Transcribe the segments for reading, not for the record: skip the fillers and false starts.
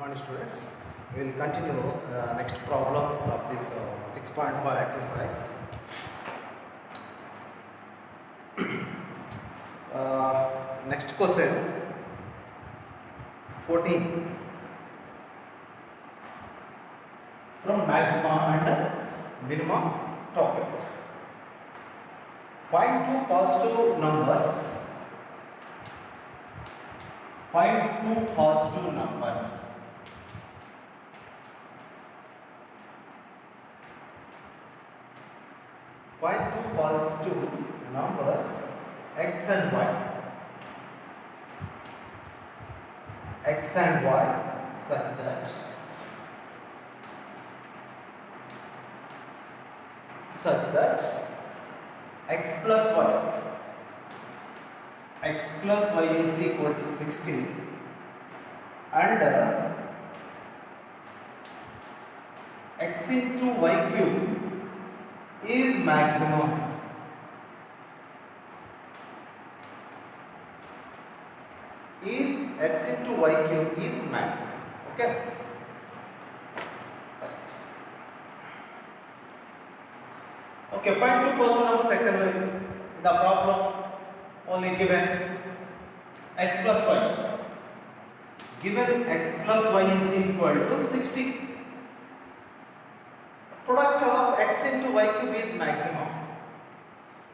Morning students. We will continue next problems of this 6.5 exercise. Next question 14 from maxima and minima topic. Find two positive numbers. Find two positive numbers. Find two positive numbers x and y. X and y such that x plus y is equal to 16 and x into y cube is maximum. Is x into y cube is maximum. Okay. Right. Okay. Find two positive numbers x and y. The problem only given x plus y. Given x plus y is equal to 60. Product of x into y cube is maximum.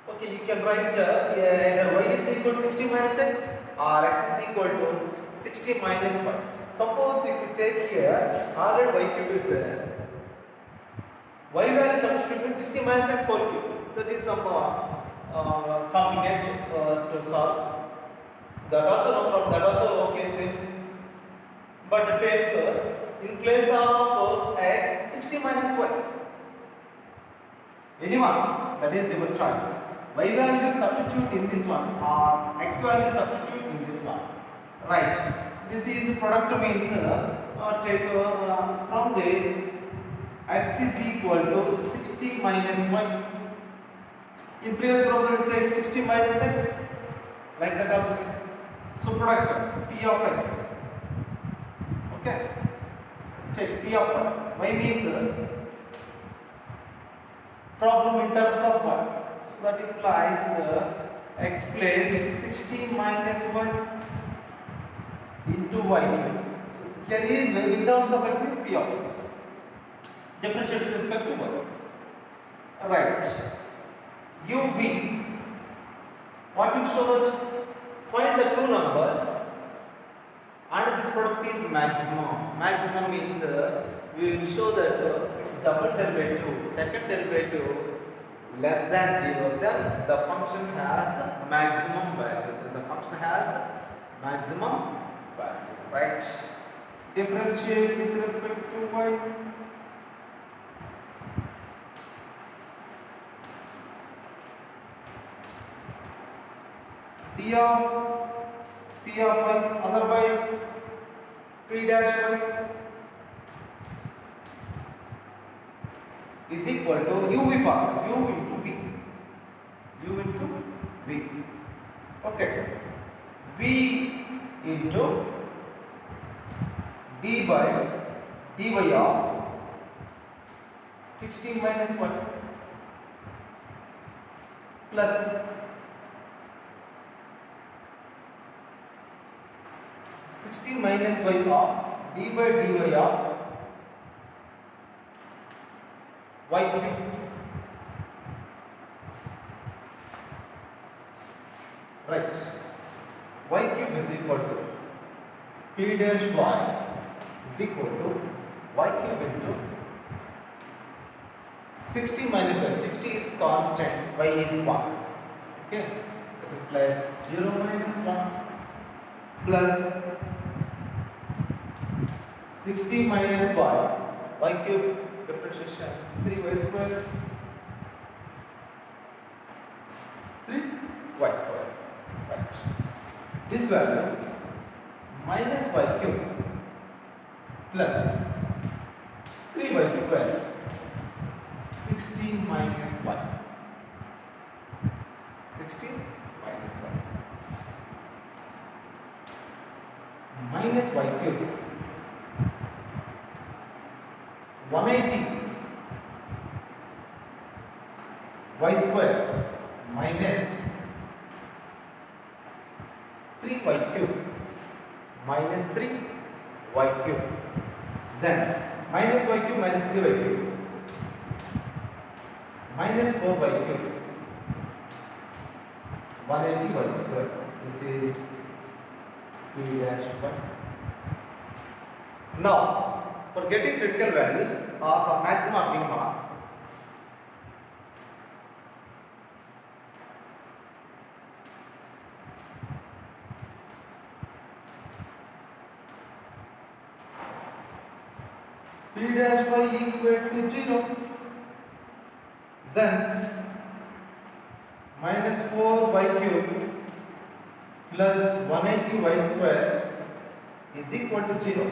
Okay, you can write either y is equal to 60 minus x or x is equal to 60 minus y. Suppose if you take here already y cube is there. Y value substitute means 60 minus x whole cube. That is some complicated to solve. That also no problem. That also okay same. But take in place of x 60 minus y. Anyone, that is your choice. Y value substitute in this one or x value substitute in this one. Right. This is product means take from this x is equal to 60 minus y. In previous problem take 60 minus x. Like that also. So product p of x. Okay. Check p of y. Y means problem in terms of y. So that implies x place 60 minus 1 into y cube. Here is in terms of x means p of x. Differentiate with respect to y. Right. UV. What will show that? Find the two numbers and this product is maximum. Maximum means we will show that its double derivative, second derivative less than 0, then the function has maximum value. Then the function has maximum value, right? Differentiate with respect to y. D of p of y, otherwise p dash y is equal to uv part, u into v. U into v. Okay. V into d by dy of 16 minus 1 plus 16 minus y of d by dy of y cube. Right. Y cube is equal to p dash y is equal to y cube into 60 minus y. 60 is constant, y is 1. Okay. That implies 0 minus 1 plus 60 minus y cube differentiation 3y square 3y square. Right. This value minus y cube plus 3y square 16 minus y. 16 minus y. Minus y cube 180 y square minus 3y cube minus 3y cube. Then minus y cube minus 3y cube minus 4y cube 180 y square. This is p dash 1. Now for getting critical values of maxima and minima, p dash y equal to 0, then minus 4y cube plus 180y square is equal to 0.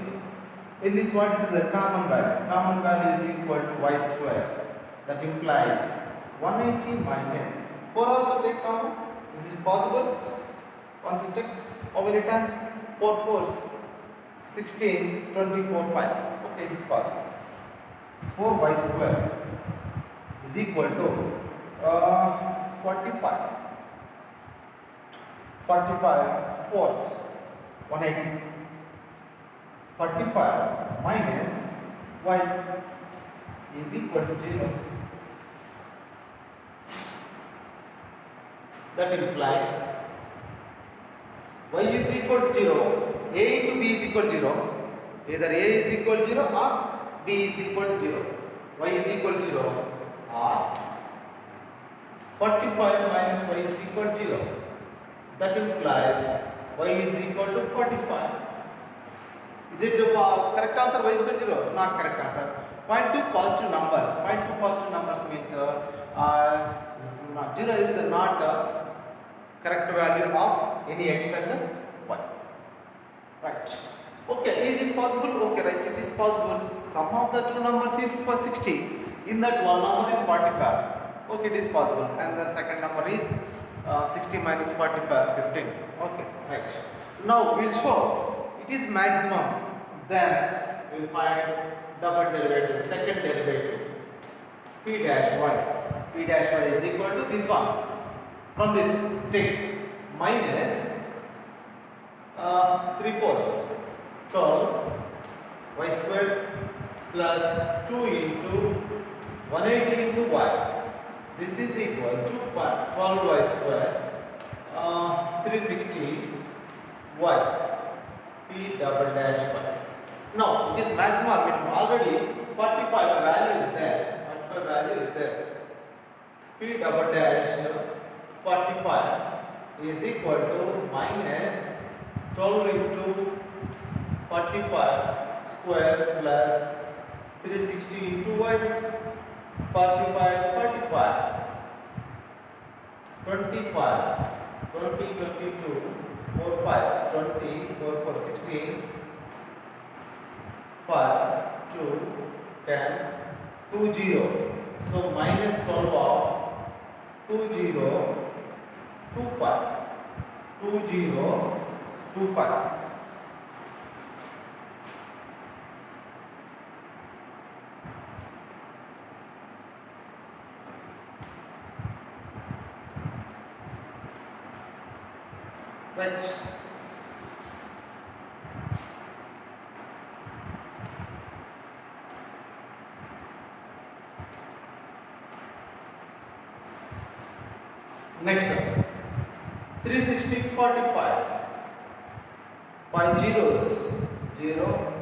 In this, what is the common value? Common value is equal to y square. That implies 180 minus 4 also take common. Is it possible? Once you check how many times? 4 fours, 16, 24 5s. Okay, it is possible. 4y square is equal to 45. 45 fours, 180. 45 minus y is equal to 0. That implies y is equal to 0. A into b is equal to 0. Either a is equal to 0 or b is equal to 0. Y is equal to 0 or 45 minus y is equal to 0. That implies y is equal to 45. Is it correct answer? Y is equal to 0? Not correct answer. Point two positive numbers. Point two positive numbers means this is not 0 is not correct value of any x and y. Right. Okay. Is it possible? Okay. Right. It is possible. Sum of the two numbers is for 60. In that one number is 45. Okay. It is possible. And the second number is 60 minus 45, 15. Okay. Right. Now we'll show it is maximum. Then we'll find double derivative, second derivative, p dash y. P dash y is equal to this one. From this, take minus 3/4, 12 y square plus 2 into 180 into y. This is equal to 12 y square 360 y. P double dash y. Now it is maximum or minimum. Already 45 value is there. 45 value is there. P double dash 45 is equal to minus 12 into 45 square plus 360 into y. 45 45 25 20 22 4 5 20 4 4 16 5 2 10 2 0. So minus 12 of 2 0 2 5 2 0 2 5. Right. Next up, 360 45s, 5 zeros, 0,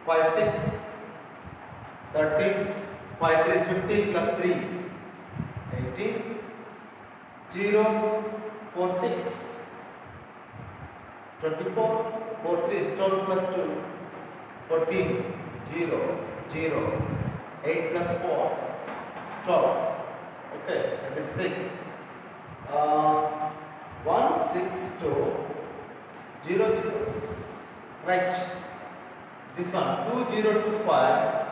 5 6, 30, 5 3 is 15 plus 3, 18, 0, 4 6, 24, 4 3 is 12 plus 2, 14, 0, 0, 8 plus 4, 12, okay, that is 6. 1 6 2 0 0. Right. This one 2 0 2 5.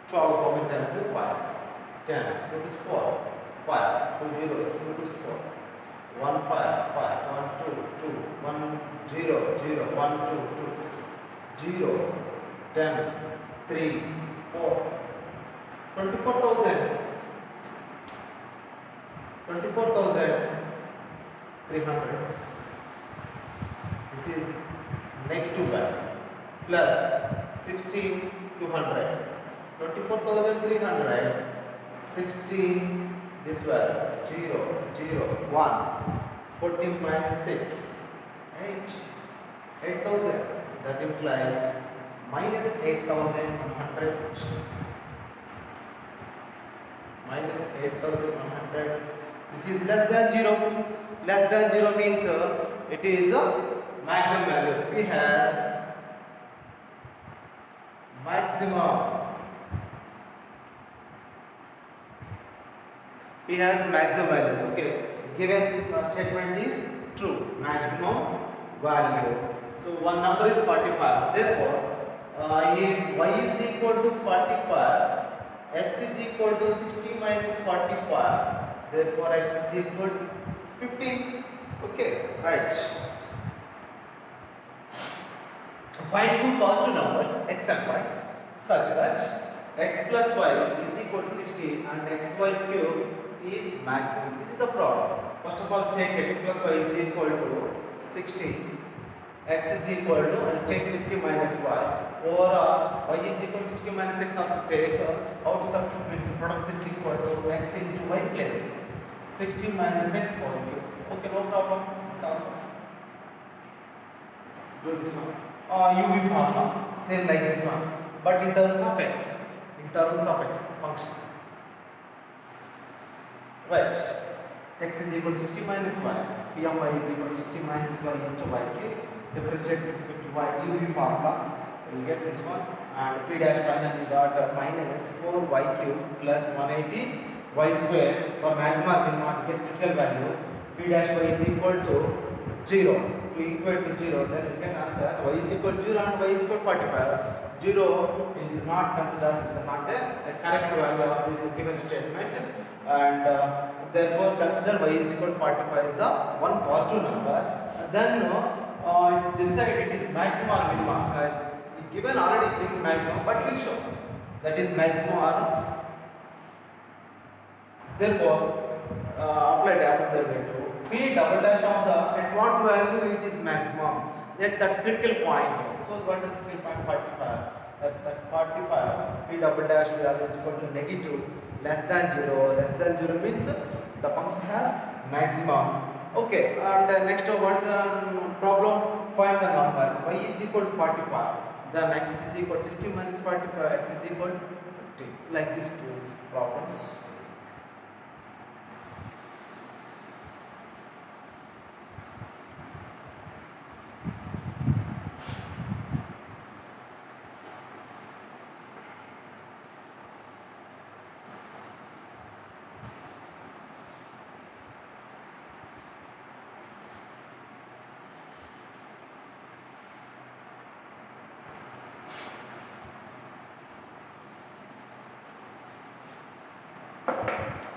12 how many times? 2 5s. 10. 2 is 4. 5. 2 zeros. 2 is 4. 1 5 5. 1 2 2. 1 0 0. 1 2 2. 0 10 3, 4, 24,000, 24,300. This is negative value plus 16,200. 24,300, 16, this value 0, 0, 1, 14 minus 6, 8, 8,000. That implies minus 8,100, minus 8,100. This is less than 0. Less than 0 means it is a maximum value. P has maximum. P has maximum value. Okay, given statement is true. Maximum value. So one number is 45. Therefore, if y is equal to 45, x is equal to 60 minus 45. Therefore, x is equal to 15. Okay, right. Find two positive numbers x and y such that x plus y is equal to 60 and xy cube is maximum. This is the problem. First of all, take x plus y is equal to 60. X is equal to, and take 60 minus y, or y is equal to 60 minus x also take, how to substitute? So product is equal to x into y place 60 minus x whole cube. Okay, no problem. This also do this one. UV formula same like this one, but in terms of x, function. Right. X is equal to 60 minus y. P of y is equal to 60 minus y into y cube. Differentiate with respect to y, UV formula, we will get this one, and P dash finally got minus 4y cube plus 180 y square. For maximum minimum to get critical value, P dash y is equal to 0. To equate to 0, then you can answer y is equal to 0 and y is equal to 45. 0 is not considered, is not a correct value of this given statement, and therefore consider y is equal to 45 is the one positive number. Then decide it is maximum or minimum. Given already given maximum, but we will show that is maximum or. Therefore, apply diagonal derivative. P double dash of the at what value it is maximum, at that critical point. So what is the critical point? 45. At 45, P double dash value is equal to negative, less than 0. Less than 0 means the function has maximum. Okay, and next what is the problem? Find the numbers. Y is equal to 45. Then x is equal to 60 minus 45. X is equal to 50. Like these two problems.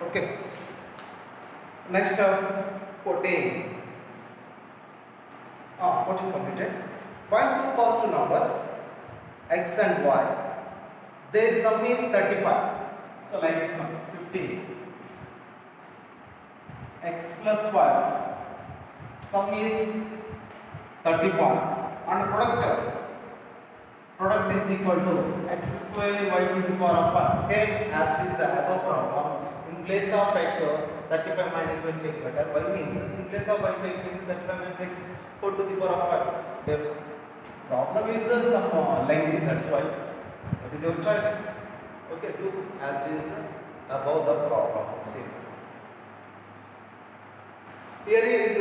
Okay. Next 14. 14 completed. Find two positive numbers x and y. Their sum is 35. So like this one, 15. X plus y. Sum is 35. And product is equal to x square y to the power of 5. Same as it is the above problem. In place of x, 35 minus 1 take better. Y means in place of y take means 35 minus x 4 to the power of 5. The problem is some lengthy, that's why. That is your choice. Okay, do as it is above the problem. Same. Here is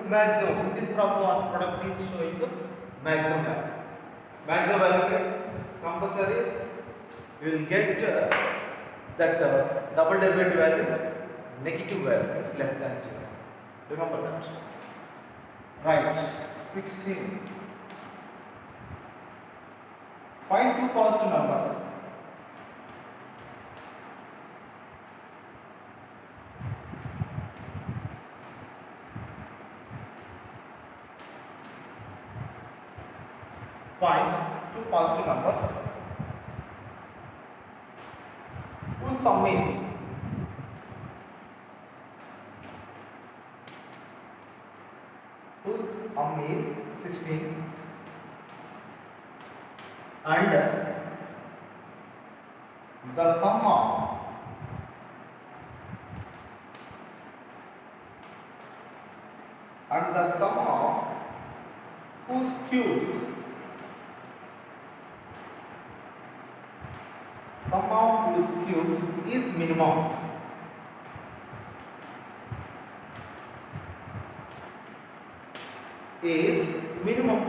maximum. In this problem, also product is showing maximum value. Maximum value is compulsory. You will get that double derivative value, negative value is less than 0. Remember that. Right. 16. Find two positive numbers. Find two positive numbers sum is 16 and the sum of whose cubes is minimum.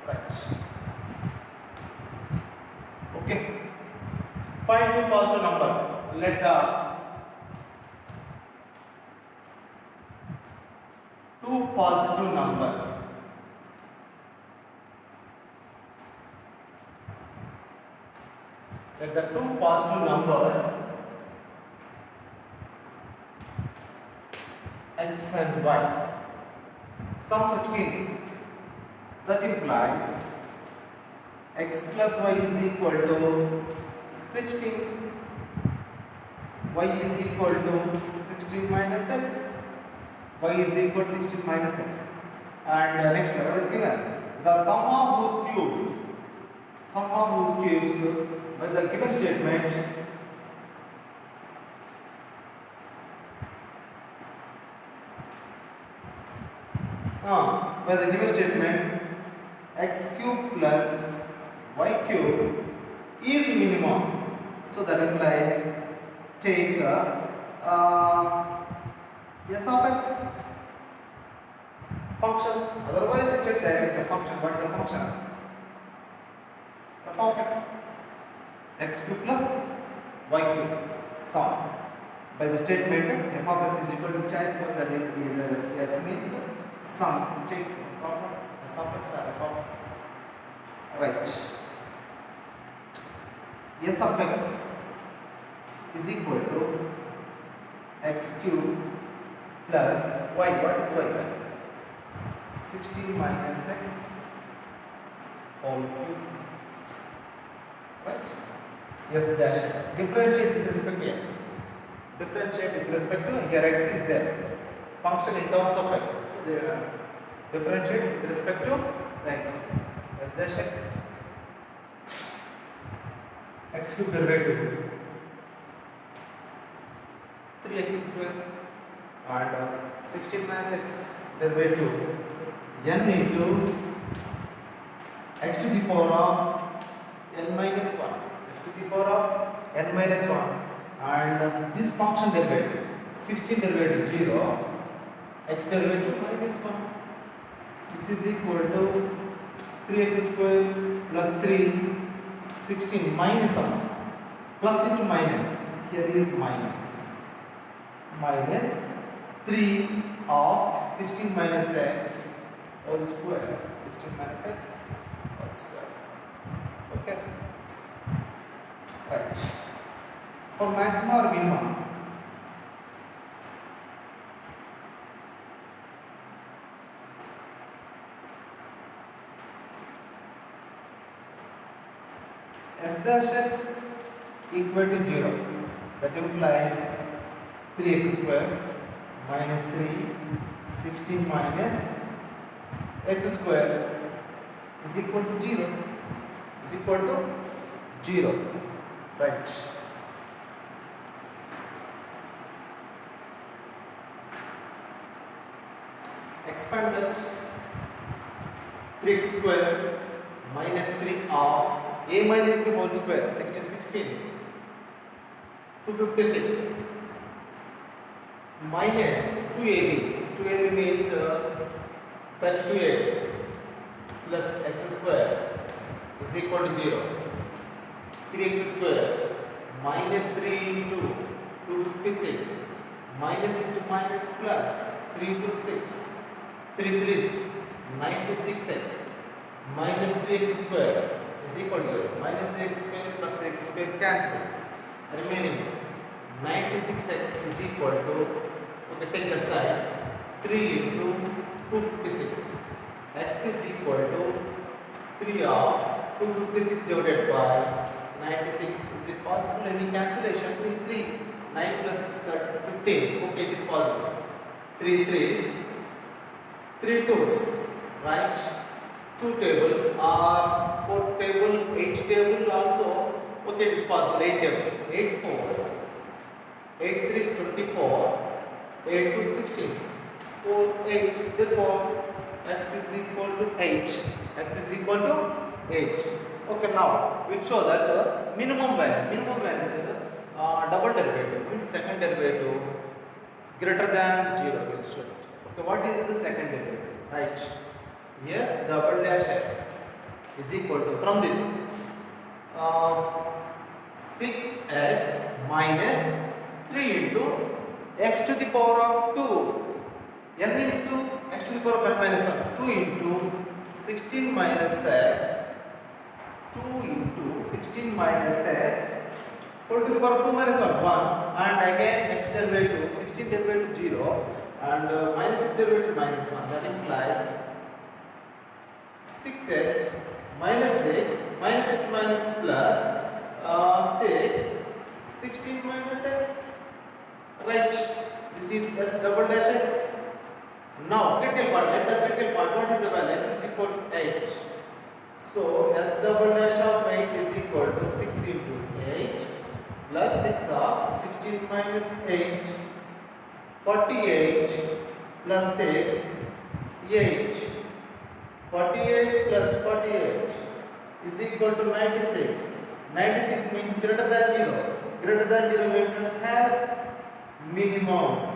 Right. Okay. Find two positive numbers. Let the two positive numbers x and y sum 16. That implies x plus y is equal to 16, y is equal to 16 minus x, y is equal to 16 minus x. And next, what is given? The sum of whose cubes by the given statement x cube plus y cube is minimum. So that implies take s of x function. Otherwise, we take direct the function. What is the function? F of x cube plus y cube sum. By the statement f of x is equal to choice first, that is the s means sum. Take problem s of x or f of x. Right. S of x is equal to x cube plus y. What is y? 16 minus x whole cube. Right? S dash x. Differentiate with respect to x. Here x is there. Function in terms of x. So they differentiate with respect to x. S dash x. X cube derivative 3x square and 16 minus x derivative n into x to the power of n minus 1, and this function derivative 16 derivative 0, x derivative minus 1. This is equal to 3x square plus 3, 16 minus 1, plus into minus, here is minus 3 of 16 minus x whole square, 16 minus x whole square. Okay, right. For maximum or minimum, s dash x equal to 0. That implies 3x square minus 3, 16 minus x square is equal to 0. Right. Expand that 3x square minus 3 of a minus b whole square, 16 16s, 256 minus 2ab. 2ab means 32x plus x square is equal to 0. 3x square minus 3 into 256 minus into minus plus 3 into 6, 3 3s 96x minus 3x square is equal to minus 3x square plus 3x square cancel, remaining 96x is equal to, okay, take that side, 3 into 256, x is equal to 3 of 256 divided by 96. Is it possible any cancellation in 3? 9 plus 6 15. Okay, it is possible. 3 threes, 3 twos, right? 2 table or 4 table, 8 table also. Okay, it is possible. 8 table, 8 fours, 8 threes 24, 8 to 16, 4 eights. Therefore, x is equal to 8. X is equal to 8. Okay, now we'll show that minimum value. Minimum value is double derivative, means second derivative greater than 0. We'll show it. Okay, what is the second derivative? Right. Yes, double dash x is equal to, from this, 6x minus 3 into x to the power of 2, n into x to the power of n minus 1, 2 into 16 minus x, 2 into 16 minus x whole to the power of 2 minus 1, 1, and again x derivative, 16 derivative 0, and minus 6 derivative minus 1, that implies 6x minus 6 minus 6 minus plus 6, 16 minus x, right? This is s double dash x. Now critical part, at the critical part, what is the value? X is equal to 8. So s double dash of 8 is equal to 6 into 8 plus 6 of 16 minus 8, 48 plus 6, 8. 48 plus 48 is equal to 96. 96 means greater than 0. Greater than 0 means s has minimum.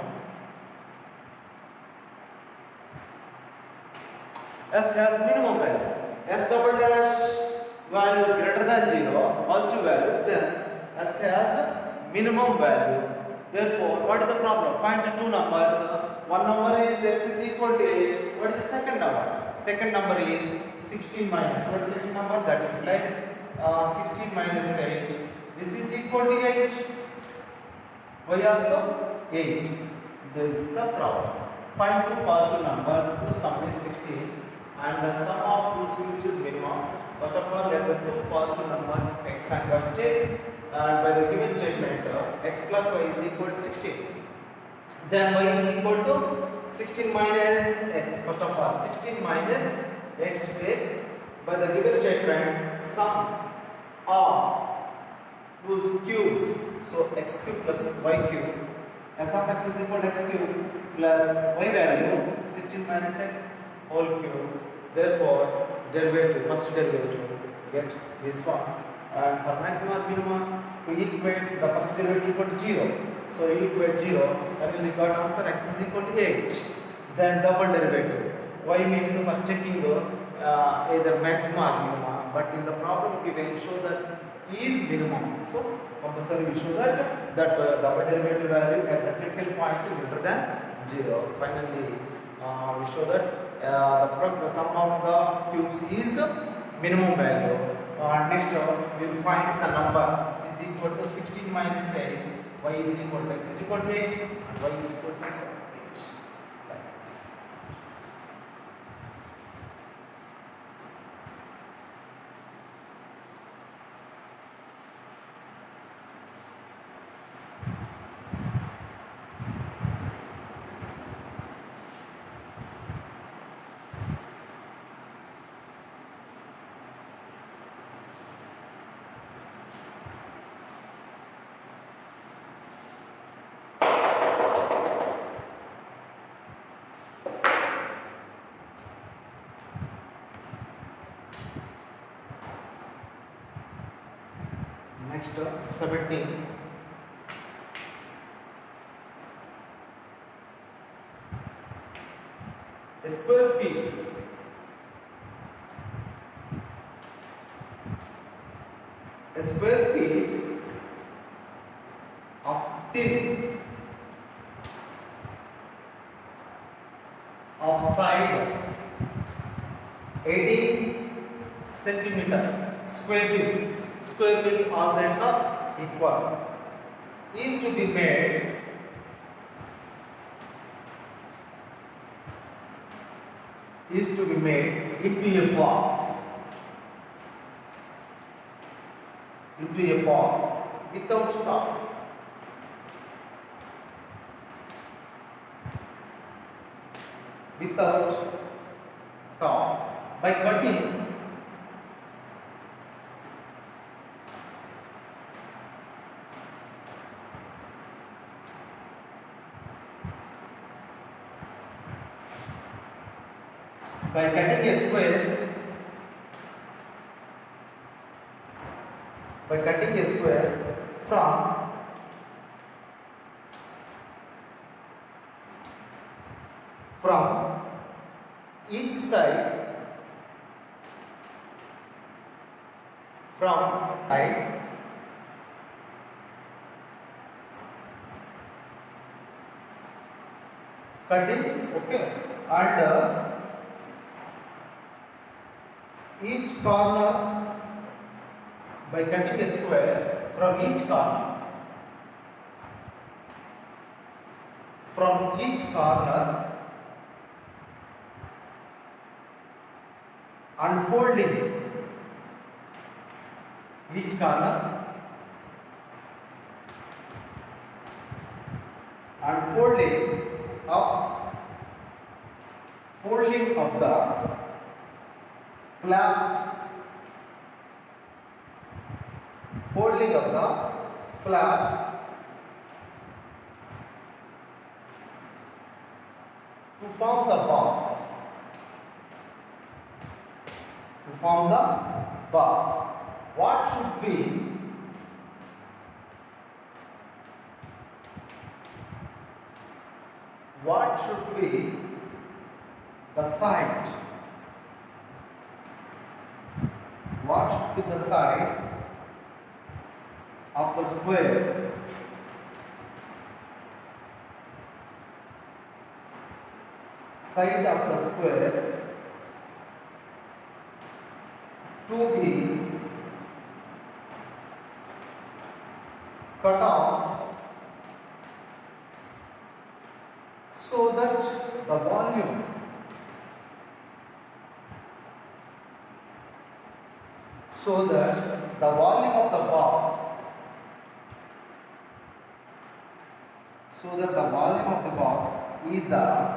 S has minimum value. S double dash value greater than 0, positive value, then S has minimum value. Therefore, what is the problem? Find the two numbers. One number is x is equal to 8. What is the second number? Second number is 16 minus. What is the second number? That implies 16 minus 8. This is equal to 8. Why also 8? This is the problem. Find two positive numbers whose sum is 16 and the sum of whose will choose minimum. First of all, let the two positive numbers x and y take, and by the given statement x plus y is equal to 16. Then y is equal to 16 minus x. First of all, 16 minus x take. By the given statement, sum of whose cubes, so x cube plus y cube, s of x is equal to x cube plus y value 16 minus x whole cube. Therefore, derivative, first derivative, get this one. And for maximum or minimum, we equate the first derivative equal to 0. So we equate 0, and we got answer x is equal to 8. Then double derivative. Y means for checking either maximum or minimum. But in the problem given, show that is minimum. So compulsory we show that double derivative value at the critical point is greater than 0. Finally, we show that the sum of the cubes is minimum value. Next we will find the number. X is equal to 16 minus 8. Y is equal to x is equal to 8 and y is equal to x of 8. Like this. Next 17. A square piece of tin of side 18 centimeter. Square means all sides are equal, is to be made into into a box without top. Without top. By cutting a square, by cutting a square from each side, cutting, okay, and each corner, by cutting a square from each corner, unfolding each corner, unfolding up, folding of the flaps, folding of the flaps to form the box, to form the box. What should be the side? What should be the side of the square? Side of the square to be cut off so that the volume of the box, is the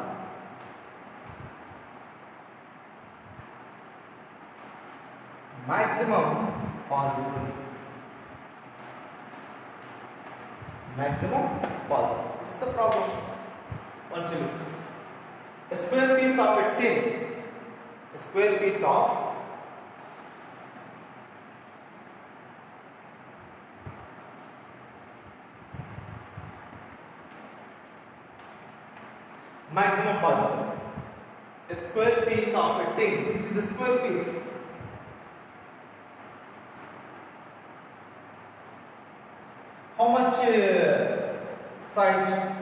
maximum possible. This is the problem. Once you look, a square piece of a tin, a square piece of maximum possible. A square piece of a tin. This is the square piece. How much side?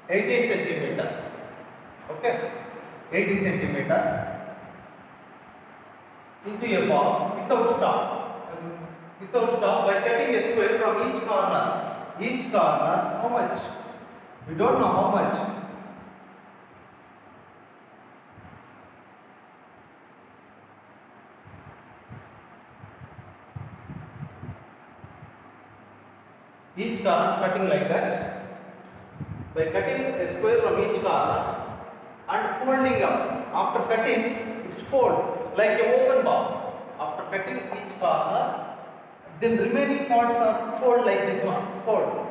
18 centimeter. Okay, 18 centimeter into a box without top. By cutting a square from each corner. Each corner, how much? We don't know how much. Each corner cutting like that. By cutting a square from each corner and folding up. After cutting, it's fold like a open box. After cutting each corner, then remaining parts are fold like this one. Fold.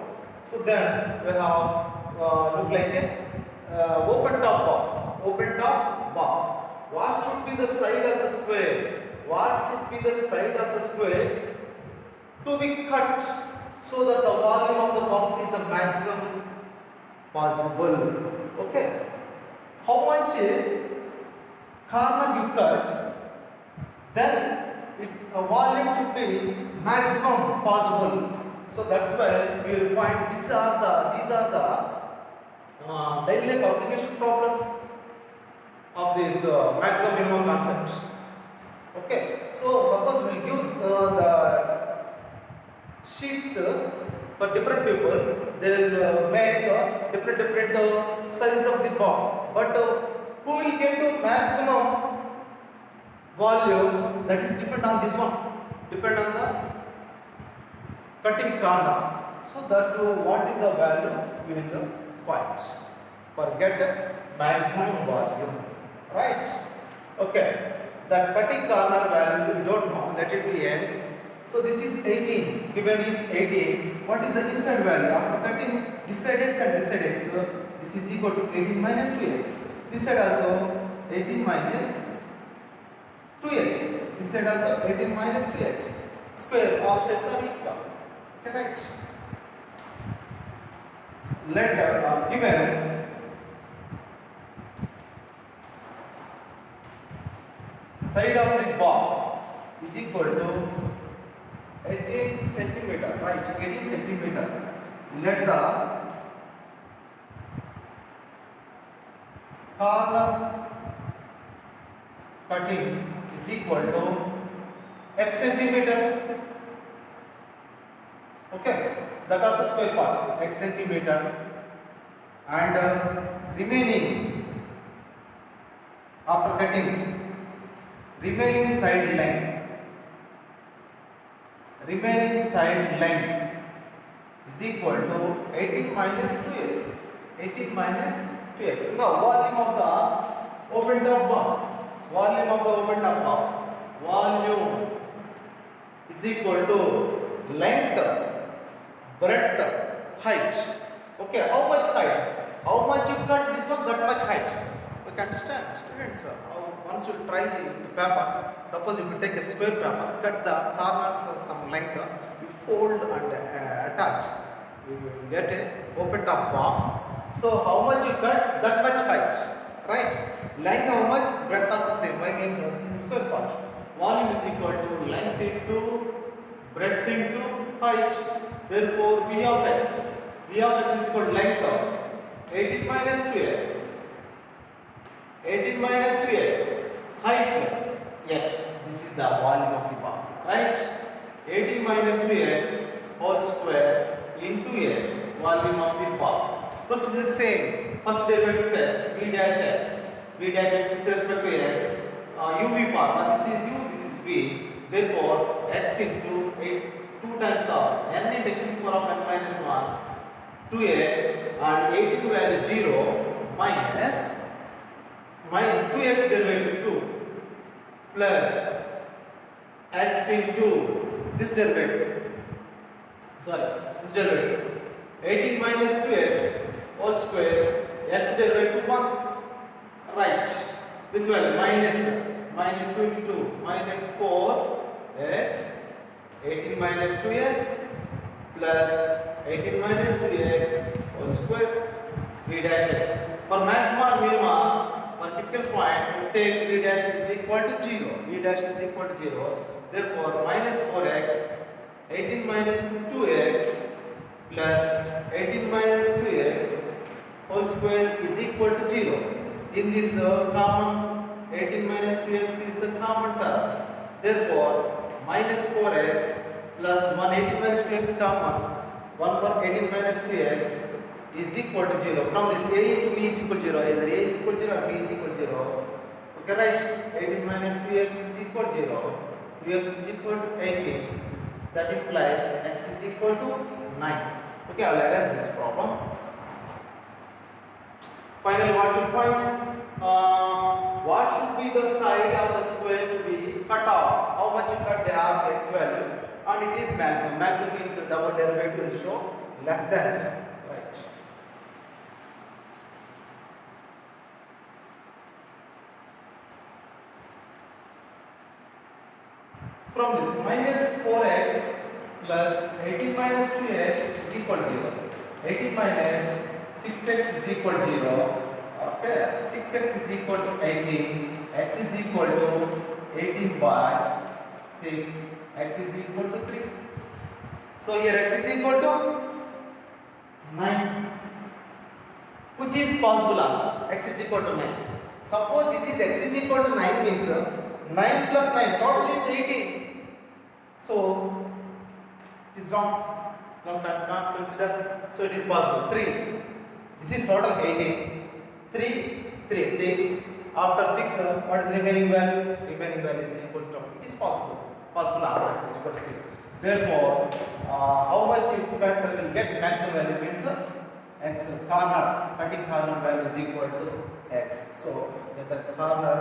So then we have look like a open top box. Open top box. What should be the side of the square? What should be the side of the square to be cut so that the volume of the box is the maximum possible? Okay. How much corner you cut, then a volume should be maximum possible. So that's why we will find these are the daily life application problems of this maximum minimum concept. Okay. So suppose we will give the sheet for different people. They will make different size of the box. But who will get to maximum volume? That is depend on this one. depend on the cutting corners. So that what is the value we will find for get maximum volume, right? Okay, the cutting corner value we don't know, let it be x. So this is 18, given is 18. What is the inside value after cutting this side x and this side x? This is equal to 18 minus 2x. This side also 18 minus 2x. This side also 18 minus 2x. Square, all sides are equal. Okay, right? Let given side of the box is equal to 18 centimeter, right? 18 centimeter. Let the corner cutting is equal to x centimeter. Okay, that also square part x centimeter, and remaining after cutting remaining side length is equal to 18 minus 2x. 18 minus 2x. Now volume of the open top box. Volume is equal to length, breadth, height. Okay, how much height? How much you cut this one, that much height. You can understand, students. Once you try with the paper, suppose if you take a square paper, cut the corners some length, you fold and attach, you will get a open top box. So how much you cut, that much height, right? Length how much, breadth also same. Why means this is square part. Volume is equal to length into breadth into height. Therefore, V of x is equal to length of 18 minus 2x. 18 minus 3x, height x. This is the volume of the box, right? 18 minus 3x whole square into x, volume of the box. Procedure is same. First derivative test, v dash x with respect to x. UV formula, this is u, this is v. Therefore, x into 2 times of n into the power of n minus 1, 2x, and 18 value 0 minus 2x derivative 2 plus x into this derivative. This derivative 18 minus 2x whole square, x derivative 1. Right. This value minus 22 minus 4x, 18 minus 2x plus 18 minus 2x whole square, v dash x. For maximum or minimum, for critical point, we take v dash is equal to 0. V dash is equal to 0. Therefore, minus 4x, 18 minus 2x plus 18 minus 2x whole square is equal to 0. In this common, 18 minus 2x is the common term. Therefore, minus 4x plus 1, 18 minus 2x common, 1 18 minus 2x is equal to 0. From this a into b is equal to 0, either a is equal to 0 or b is equal to 0. Okay, right? 18 minus 2x is equal to 0. 2x is equal to 18. That implies x is equal to 9. Okay, I will erase this problem. Finally, what you find? What should be the side of the square to be cut off? How much you cut? They ask x value, and it is maximum. Maximum means double derivative will show less than. Right. From this, minus 4x plus 18 minus 2x is equal to 0. 18 minus 6x is equal to 0. Okay, 6x is equal to 18. X is equal to 18 by 6. X is equal to 3. So here x is equal to 9. Which is possible answer? X is equal to 9. Suppose this is x is equal to 9 means 9 plus 9 total is 18. So it is wrong. Now can't consider. So it is possible. 3. This is total 18. 3, 6. After 6, what is remaining value? Remaining value is equal to 2. It is possible. possible answer x is equal to 3. Therefore, how much you cut will get maximum value means x cutting corner value is equal to x. So the corner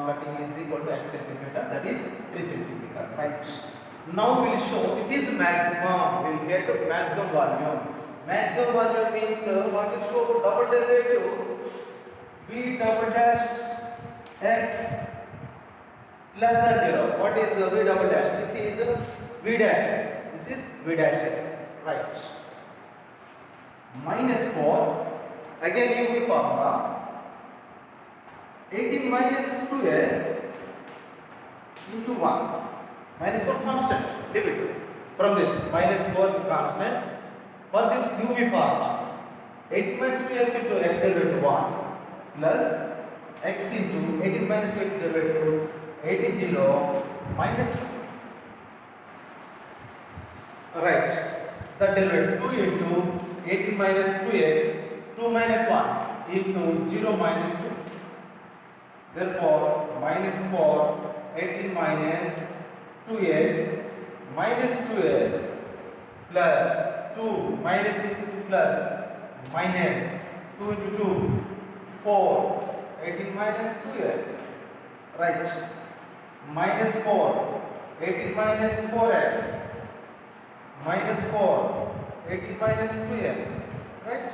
cutting is equal to x centimeter, that is 3 centimeter, right? Now we will show it is maximum. We will get maximum volume. Maximum volume means what will show double derivative v double dash x less than 0. What is v double dash? This is v dash x. This is v dash x, right? Minus 4. Again UV formula. 18 minus 2x into 1. Minus 4 constant. Leave it. From this minus 4 constant. For this UV formula, 18 minus 2x into x derivative 1 plus x into 18 minus 2x derivative 18 0 minus 2. Right. The derivative 2 into 18 minus 2x 2 minus 1 into 0 minus 2. Therefore, minus 4 18 minus 2x minus 2x plus 2 minus into plus minus 2 into 2 4 18 minus 2x, right? Minus 4 18 minus 4x minus 4 18 minus 2x, right?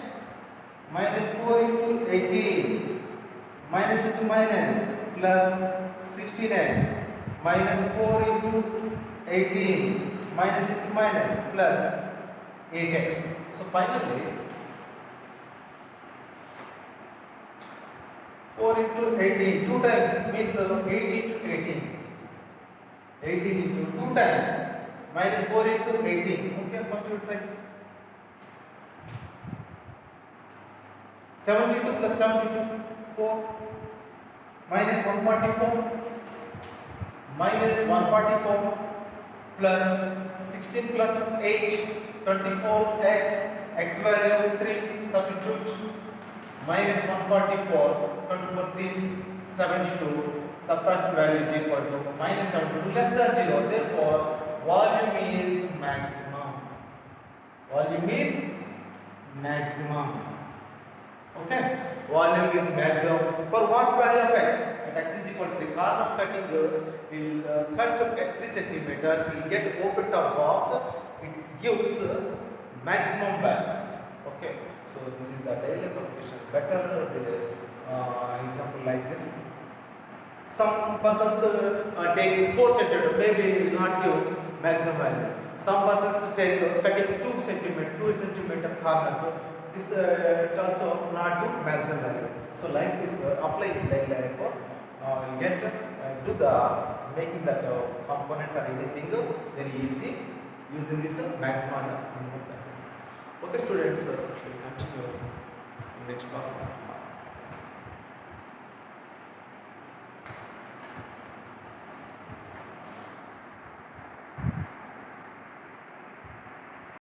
Minus 4 into 18 minus into minus plus 16x minus 4 into 18 minus into minus plus 8x. So finally 4 into 18 2 times means 8 into 18. 18 into 2 times minus 4 into 18. Okay, first you try. 72 plus 72 4 minus 144 minus 144 plus 16 plus 8 24x x value 3 substitute minus 144 24 3 is 72 subtract value is equal to minus 72 less than 0. Therefore, volume is maximum. Volume is maximum. Okay, volume is maximum for what value of x? At x is equal to 3. Corner cutting will cut 3 centimeters. Will get open top box. It gives maximum value. Okay, so this is the daily application. Better example like this. Some persons take 4 centimeter, maybe will not give maximum value. Some persons take cutting 2 centimeter corner. So this also not give maximum value. So like this, apply in daily life. You get do the making that components or anything very easy using this maximum and minimum values. Okay, students, we will continue in next class.